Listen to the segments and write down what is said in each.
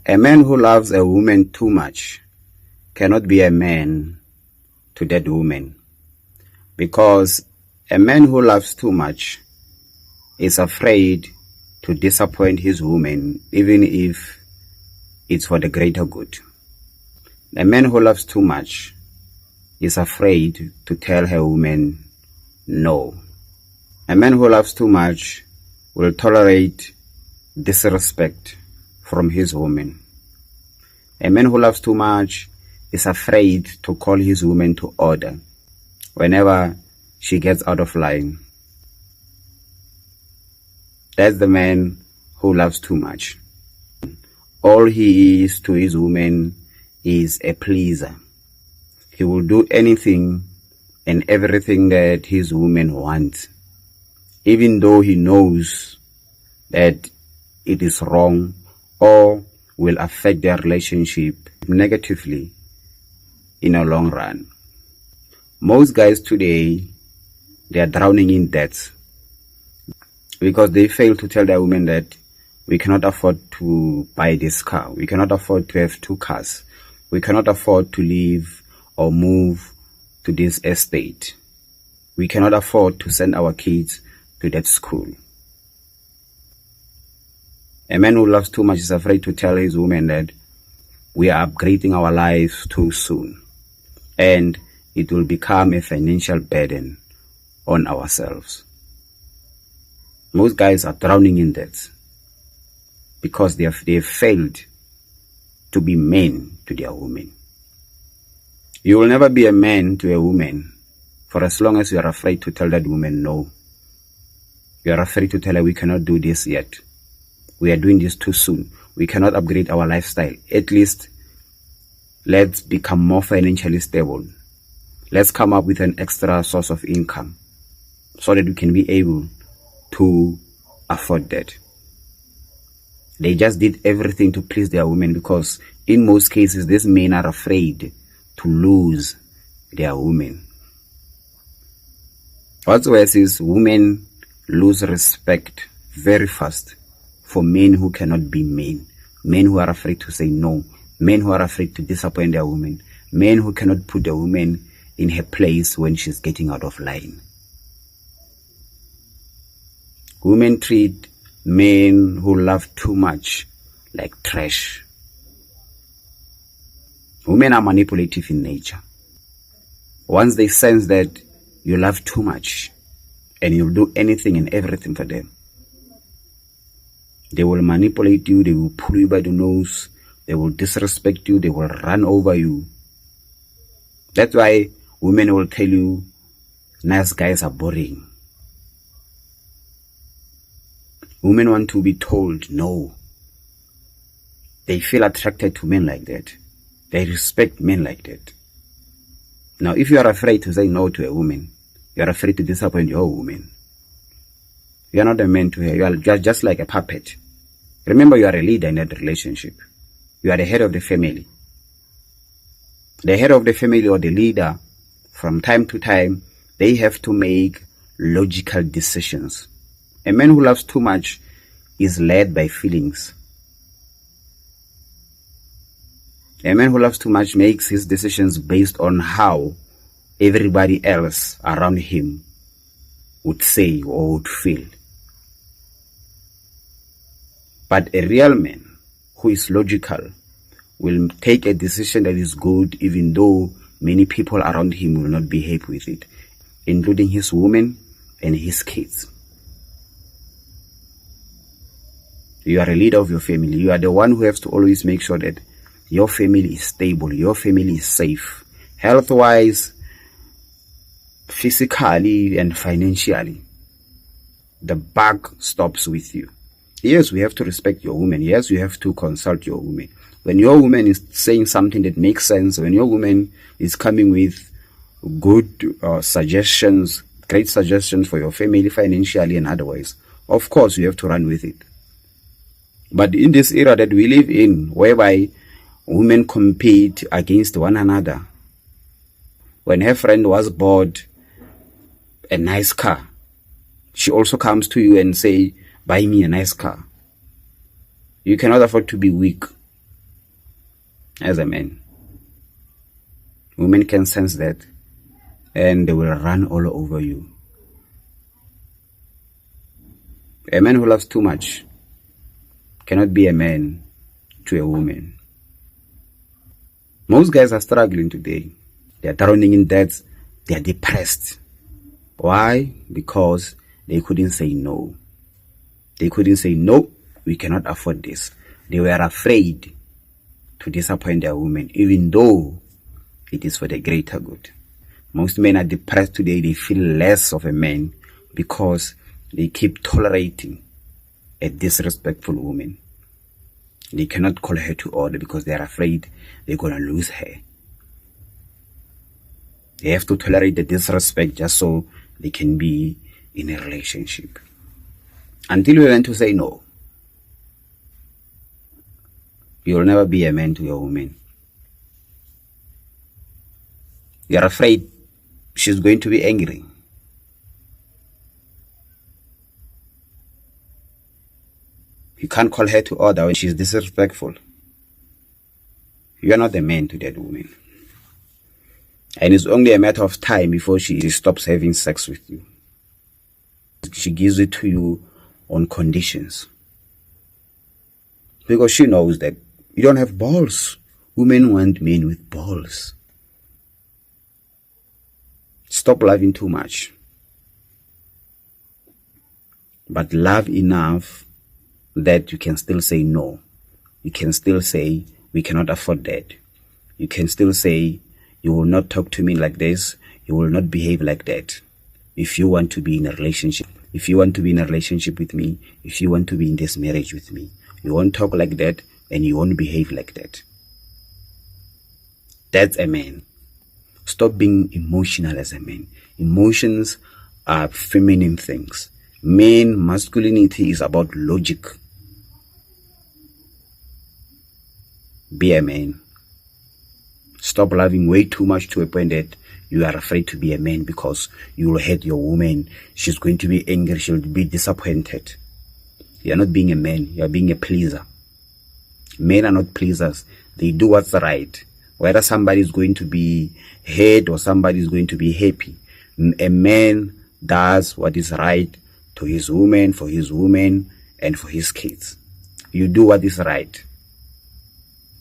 A man who loves a woman too much cannot be a man to that woman, because a man who loves too much is afraid to disappoint his woman, even if it's for the greater good. A man who loves too much is afraid to tell her woman no. A man who loves too much will tolerate disrespect from his woman. A man who loves too much is afraid to call his woman to order whenever she gets out of line. That's the man who loves too much. All he is to his woman is a pleaser. He will do anything and everything that his woman wants, even though he knows that it is wrong or will affect their relationship negatively in a long run. Most guys today, they are drowning in debt because they fail to tell their women that we cannot afford to buy this car, we cannot afford to have 2 cars, we cannot afford to live or move to this estate, we cannot afford to send our kids to that school. A man who loves too much is afraid to tell his woman that we are upgrading our lives too soon and it will become a financial burden on ourselves. Most guys are drowning in debt because they have failed to be men to their women. You will never be a man to a woman for as long as you are afraid to tell that woman no. You are afraid to tell her we cannot do this yet. We are doing this too soon. We cannot upgrade our lifestyle. At least let's become more financially stable. Let's come up with an extra source of income so that we can be able to afford that. They just did everything to please their women because in most cases these men are afraid to lose their women. What's worse is women lose respect very fast for men who cannot be men who are afraid to say no, men who are afraid to disappoint their women, men who cannot put the woman in her place when she's getting out of line. Women treat men who love too much like trash. Women are manipulative in nature. Once they sense that you love too much and you'll do anything and everything for them, they will manipulate you, they will pull you by the nose, they will disrespect you, they will run over you. That's why women will tell you nice guys are boring. Women want to be told no. They feel attracted to men like that. They respect men like that. Now, if you are afraid to say no to a woman, you are afraid to disappoint your woman, you are not a man to her. You are just like a puppet. Remember, you are a leader in that relationship. You are the head of the family. The head of the family or the leader, from time to time, they have to make logical decisions. A man who loves too much is led by feelings. A man who loves too much makes his decisions based on how everybody else around him would say or would feel. But a real man who is logical will take a decision that is good even though many people around him will not be happy with it, including his woman and his kids. You are a leader of your family. You are the one who has to always make sure that your family is stable, your family is safe, health-wise, physically and financially. The buck stops with you. Yes, we have to respect your woman. Yes, you have to consult your woman. When your woman is saying something that makes sense, when your woman is coming with good suggestions, great suggestions for your family financially and otherwise, of course you have to run with it. But in this era that we live in, whereby women compete against one another, when her friend was bought a nice car, she also comes to you and say, buy me a nice car. You cannot afford to be weak. as a man. Women can sense that, and they will run all over you. A man who loves too much cannot be a man to a woman. Most guys are struggling today. They are drowning in debts. They are depressed. Why? Because they couldn't say no. They couldn't say, no, we cannot afford this. They were afraid to disappoint their woman, even though it is for the greater good. Most men are depressed today. They feel less of a man because they keep tolerating a disrespectful woman. They cannot call her to order because they are afraid they're going to lose her. They have to tolerate the disrespect just so they can be in a relationship. Until you learn to say no, you will never be a man to a woman. You are afraid she's going to be angry. You can't call her to order when she's disrespectful. You are not the man to that woman. And it's only a matter of time before she stops having sex with you. She gives it to you on conditions. Because she knows that you don't have balls. Women want men with balls. Stop loving too much. But love enough that you can still say no. You can still say, we cannot afford that. You can still say, you will not talk to me like this. You will not behave like that. If you want to be in a relationship, if you want to be in a relationship with me, if you want to be in this marriage with me, you won't talk like that and you won't behave like that. That's a man. Stop being emotional as a man. Emotions are feminine things. Masculinity is about logic. Be a man. Stop loving way too much to a point that you are afraid to be a man because you will hurt your woman. She's going to be angry. She'll be disappointed. You're not being a man. You're being a pleaser. Men are not pleasers. They do what's right. Whether somebody is going to be hurt or somebody is going to be happy. A man does what is right to his woman, for his woman, and for his kids. You do what is right.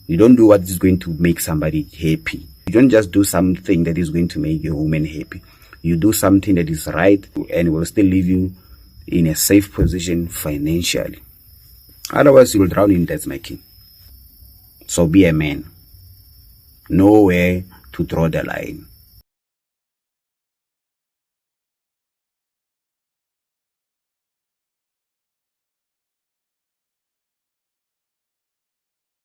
You don't do what is going to make somebody happy. You don't just do something that is going to make your woman happy. You do something that is right and will still leave you in a safe position financially. Otherwise, you will drown in debt, my king. So be a man. Know where to draw the line.